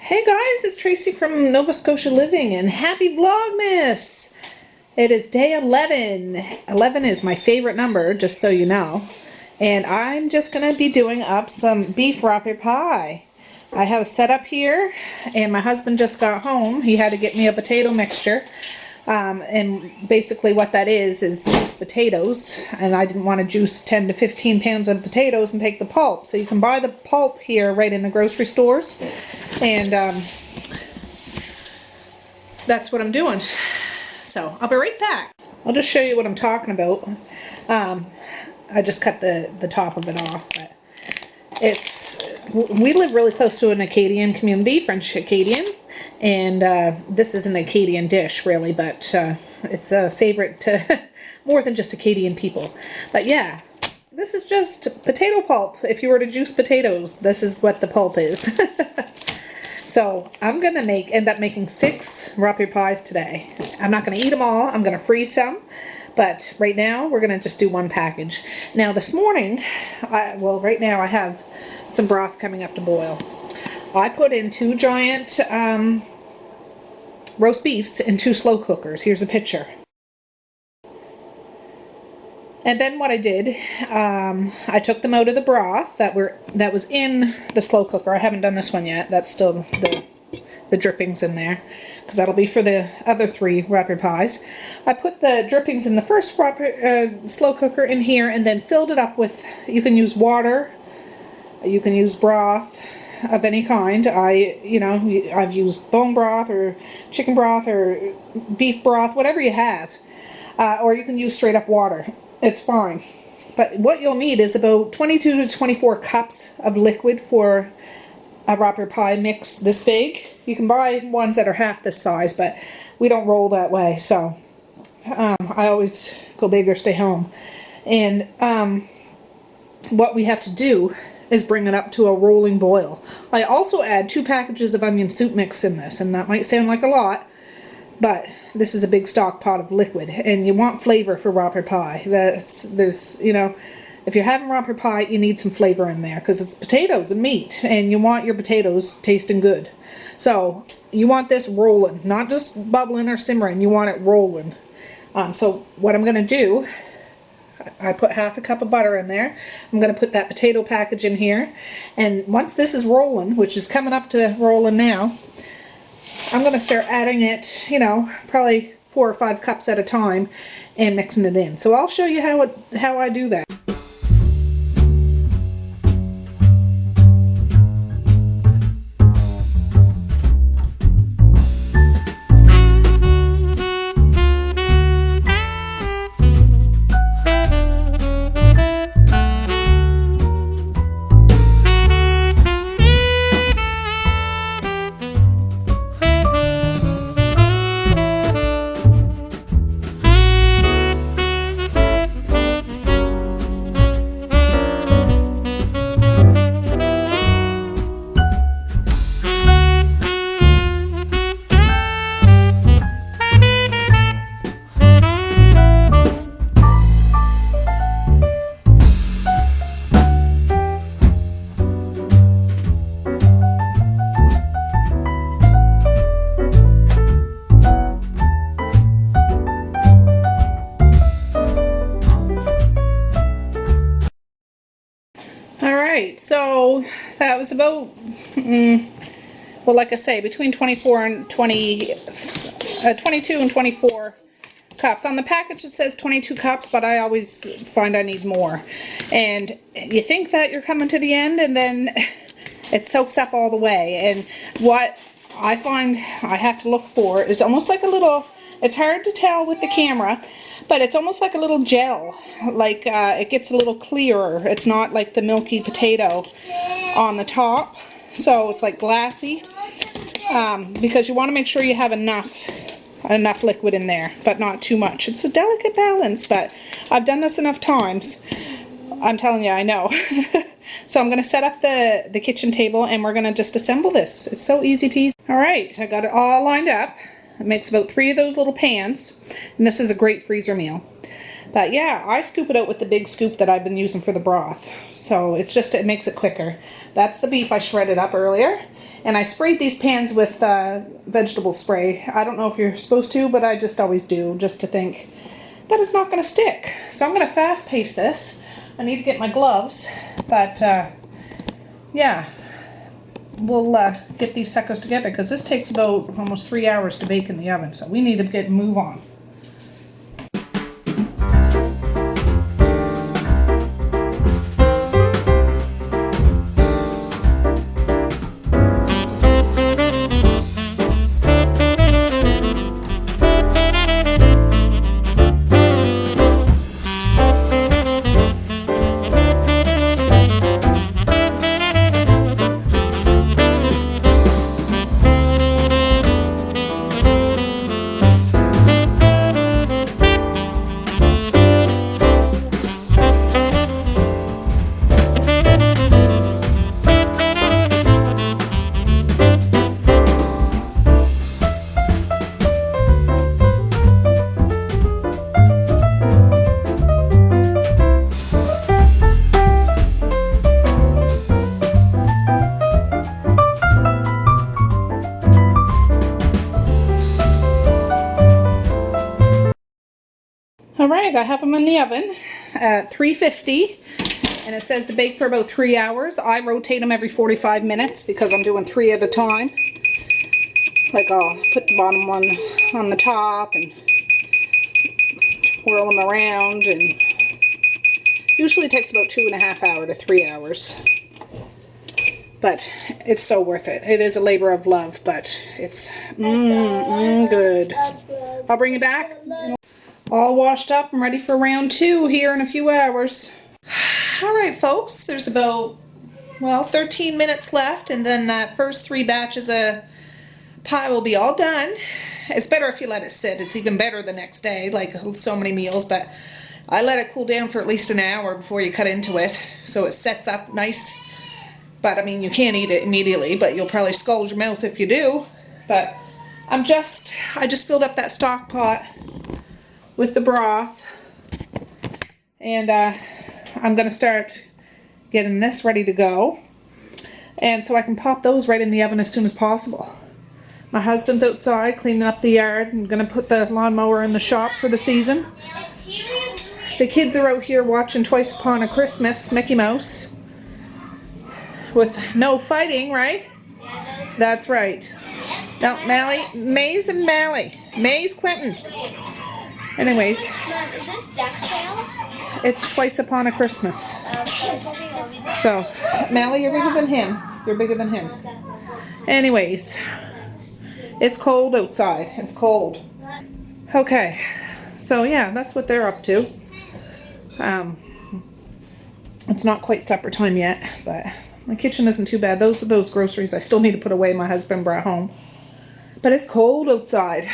Hey guys, it's Tracey from Nova Scotia Living and happy Vlogmas! It is day 11. 11 is my favorite number, just so you know. And I'm just going to be doing up some beef rapure pie. I have a setup here and my husband just got home. He had to get me a potato mixture. And basically what that is juiced potatoes, and I didn't want to juice 10 to 15 pounds of potatoes and take the pulp. So you can buy the pulp here right in the grocery stores, and that's what I'm doing. So I'll be right back. I'll just show you what I'm talking about. I just cut the top of it off, but we live really close to an Acadian community, French Acadian. And this is an Acadian dish, really, but it's a favorite to more than just Acadian people. But yeah, this is just potato pulp. If you were to juice potatoes, this is what the pulp is. So I'm going to end up making 6 rapure pies today. I'm not going to eat them all. I'm going to freeze some. But right now, we're going to just do one package. Now this morning, right now I have some broth coming up to boil. I put in 2 giant roast beefs in 2 slow cookers. Here's a picture. And then what I did, I took them out of the broth that was in the slow cooker. I haven't done this one yet. That's still the drippings in there, because that'll be for the other 3 rapure pies. I put the drippings in the first slow cooker in here, and then filled it up with, you can use water, you can use broth of any kind. I've used bone broth or chicken broth or beef broth, whatever you have, or you can use straight up water. It's fine. But what you'll need is about 22 to 24 cups of liquid for a rapure pie mix this big. You can buy ones that are half this size, but we don't roll that way, so I always go big or stay home. And what we have to do is bring it up to a rolling boil. I also add 2 packages of onion soup mix in this, and that might sound like a lot, but this is a big stock pot of liquid, and you want flavor for rapure pie. If you're having rapure pie, you need some flavor in there, because it's potatoes and meat, and you want your potatoes tasting good. So you want this rolling, not just bubbling or simmering, you want it rolling. So what I'm going to do, I put half a cup of butter in there. I'm going to put that potato package in here. And once this is rolling, which is coming up to rolling now, I'm going to start adding it, probably 4 or 5 cups at a time and mixing it in. So I'll show you how I do that. So that was about, well, like I say, between 22 and 24 cups. On the package it says 22 cups, but I always find I need more. And you think that you're coming to the end, and then it soaks up all the way. And what I find I have to look for is almost like a little, it's hard to tell with the camera, but it's almost like a little gel, like it gets a little clearer. It's not like the milky potato on the top, so it's like glassy, because you want to make sure you have enough liquid in there, but not too much. It's a delicate balance, but I've done this enough times. I'm telling you, I know. So I'm going to set up the kitchen table, and we're going to just assemble this. It's so easy peasy. Alright, I got it all lined up. It makes about 3 of those little pans, and this is a great freezer meal. But yeah, I scoop it out with the big scoop that I've been using for the broth. So it's just, it makes it quicker. That's the beef I shredded up earlier. And I sprayed these pans with vegetable spray. I don't know if you're supposed to, but I just always do, just to think that it's not going to stick. So I'm going to fast paste this. I need to get my gloves, but yeah, we'll get these suckers together because this takes about almost 3 hours to bake in the oven. So we need to move on. Alright, I have them in the oven at 350 and it says to bake for about 3 hours. I rotate them every 45 minutes because I'm doing 3 at a time. Like I'll put the bottom one on the top and twirl them around, and usually it takes about 2.5 hours to 3 hours. But it's so worth it. It is a labor of love, but it's good. I'll bring it back. All washed up and ready for round 2 here in a few hours. Alright folks, there's about, well, 13 minutes left, and then that first 3 batches of pie will be all done. It's better if you let it sit. It's even better the next day, like so many meals, but I let it cool down for at least an hour before you cut into it, so it sets up nice. But I mean, you can't eat it immediately, but you'll probably scald your mouth if you do. But I just filled up that stock pot with the broth, and I'm gonna start getting this ready to go, and so I can pop those right in the oven as soon as possible. My husband's outside cleaning up the yard and gonna put the lawnmower in the shop for the season. The kids are out here watching Twice Upon a Christmas, Mickey Mouse, with no fighting, right? That's right. No, Mally, Maze and Mally. Maze, Quentin. Anyways, Mom, is this DuckTales? it's Twice Upon a Christmas. So, Mally, you're bigger than him. You're bigger than him. Anyways, it's cold outside. It's cold. Okay, so yeah, that's what they're up to. It's not quite supper time yet, but my kitchen isn't too bad. Those are those groceries I still need to put away my husband brought home. But it's cold outside.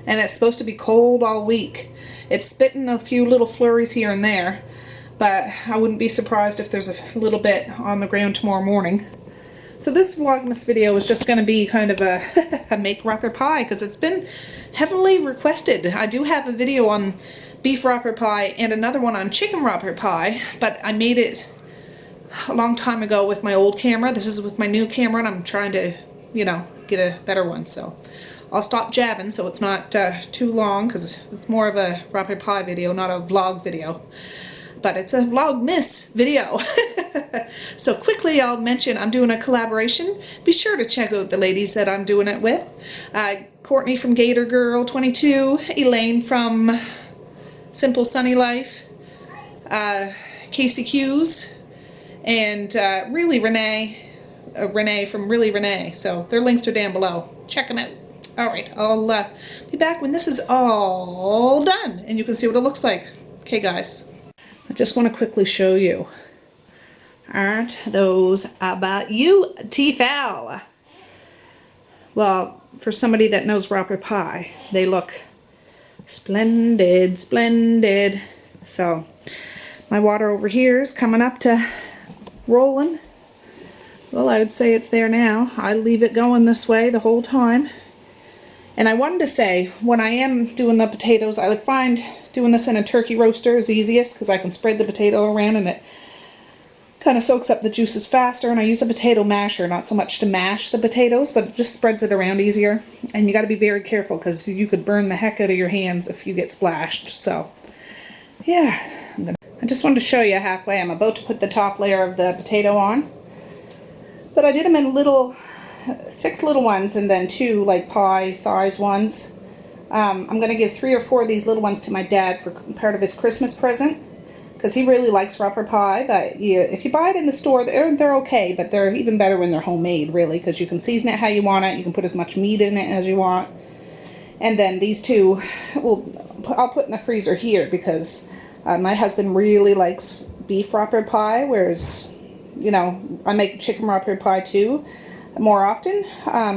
And it's supposed to be cold all week. It's spitting a few little flurries here and there, but I wouldn't be surprised if there's a little bit on the ground tomorrow morning. So this Vlogmas video is just going to be kind of a make Rapure pie, because it's been heavily requested. I do have a video on beef Rapure pie and another one on chicken Rapure pie, but I made it a long time ago with my old camera. This is with my new camera, and I'm trying to, you know, get a better one. So I'll stop jabbing so it's not too long, because it's more of a Rapure pie video, not a vlog video. But it's a Vlogmas video. So quickly I'll mention I'm doing a collaboration. Be sure to check out the ladies that I'm doing it with. Courtney from Gator Girl 22, Elaine from Simple Sunny Life, kaciecuse, and really Renae from Really Renae. So their links are down below. Check them out. Alright, I'll be back when this is all done and you can see what it looks like. Okay guys, I just want to quickly show you. Aren't those beautiful? Well, for somebody that knows Rapure pie, they look splendid, splendid. So my water over here is coming up to rolling. Well, I would say it's there now. I leave it going this way the whole time. And I wanted to say, when I am doing the potatoes, I would find doing this in a turkey roaster is easiest because I can spread the potato around and it kind of soaks up the juices faster. And I use a potato masher, not so much to mash the potatoes, but it just spreads it around easier. And you got to be very careful because you could burn the heck out of your hands if you get splashed. So, yeah. I just wanted to show you halfway. I'm about to put the top layer of the potato on. But I did them in 6 little ones and then 2 like pie size ones. I'm going to give 3 or 4 of these little ones to my dad for part of his Christmas present because he really likes Rapure pie. But if you buy it in the store, they're okay, but they're even better when they're homemade, really, because you can season it how you want it. You can put as much meat in it as you want. And then these 2, I'll put in the freezer here because my husband really likes beef Rapure pie, whereas, you know, I make chicken Rapure pie too more often.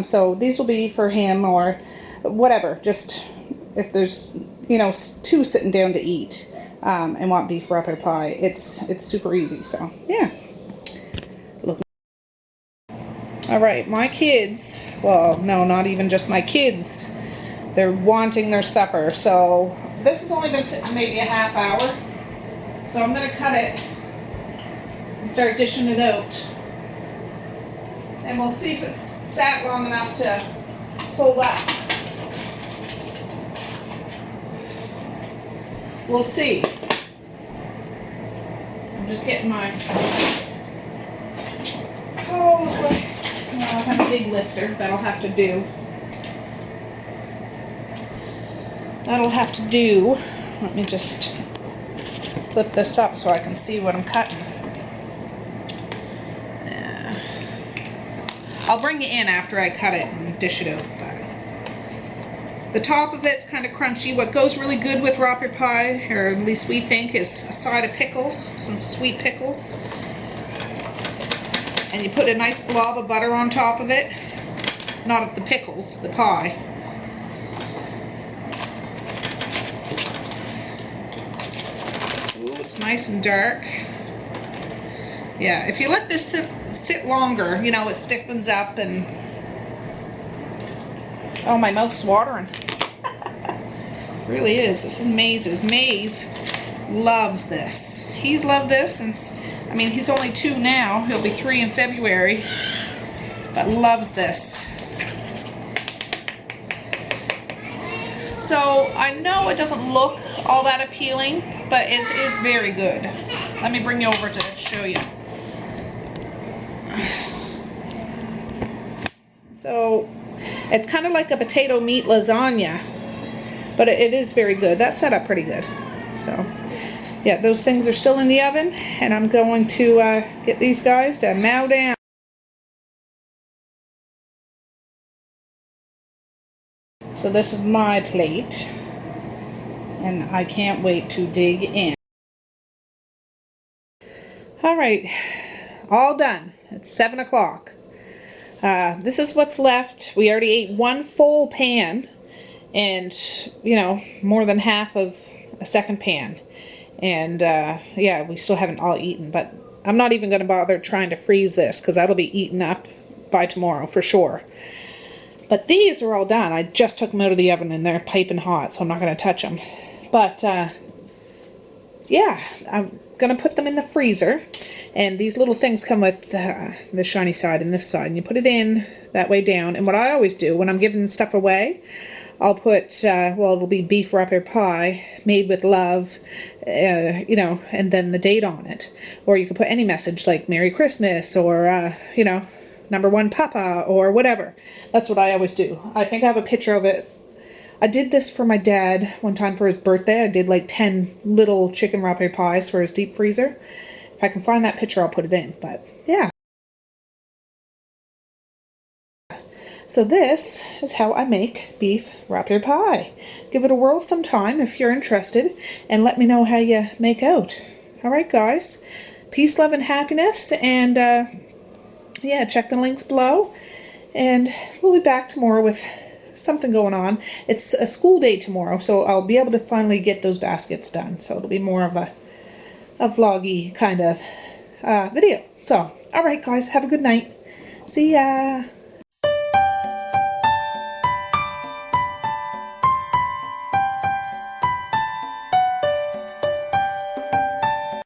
So these will be for him or whatever, just if there's, you know, 2 sitting down to eat and want beef Rapure pie, it's super easy. So yeah. Look. All right, my kids, well, no, not even just my kids, they're wanting their supper. So this has only been sitting maybe a half hour. So I'm going to cut it and start dishing it out. And we'll see if it's sat long enough to pull up. We'll see. I'm just getting my... Oh, well, I have a big lifter. That'll have to do. Let me just flip this up so I can see what I'm cutting. I'll bring it in after I cut it and dish it out. But the top of it's kind of crunchy. What goes really good with Rapure pie, or at least we think, is a side of pickles, some sweet pickles. And you put a nice blob of butter on top of it. Not the pickles, the pie. Ooh, it's nice and dark. Yeah, if you let this sit longer, you know, it stiffens up and... Oh, my mouth's watering. It really is. This is Maze's. Maze loves this. He's loved this since, I mean, he's only 2 now. He'll be 3 in February. But loves this. So, I know it doesn't look all that appealing, but it is very good. Let me bring you over to show you. So it's kind of like a potato meat lasagna, but it is very good. That's set up pretty good. So yeah, those things are still in the oven, and I'm going to get these guys to mow down. So this is my plate, and I can't wait to dig in. All right, all done. It's 7 o'clock. This is what's left. We already ate 1 full pan and, you know, more than half of a second pan. And, yeah, we still haven't all eaten, but I'm not even going to bother trying to freeze this because that'll be eaten up by tomorrow for sure. But these are all done. I just took them out of the oven and they're piping hot, so I'm not going to touch them. But, yeah, I'm going to put them in the freezer. And these little things come with the shiny side and this side. And you put it in that way down. And what I always do when I'm giving stuff away, I'll put, well, it'll be beef Rapure pie, made with love, you know, and then the date on it. Or you can put any message like Merry Christmas or, you know, #1 Papa or whatever. That's what I always do. I think I have a picture of it. I did this for my dad one time for his birthday. I did like 10 little chicken Rapure pies for his deep freezer. If I can find that picture, I'll put it in. But yeah. So this is how I make beef Rapure pie. Give it a whirl sometime if you're interested, and let me know how you make out. Alright guys, peace, love, and happiness, and yeah, check the links below, and we'll be back tomorrow with something going on. It's a school day tomorrow, so I'll be able to finally get those baskets done, so it'll be more of a vloggy kind of video. So, alright guys, have a good night. See ya!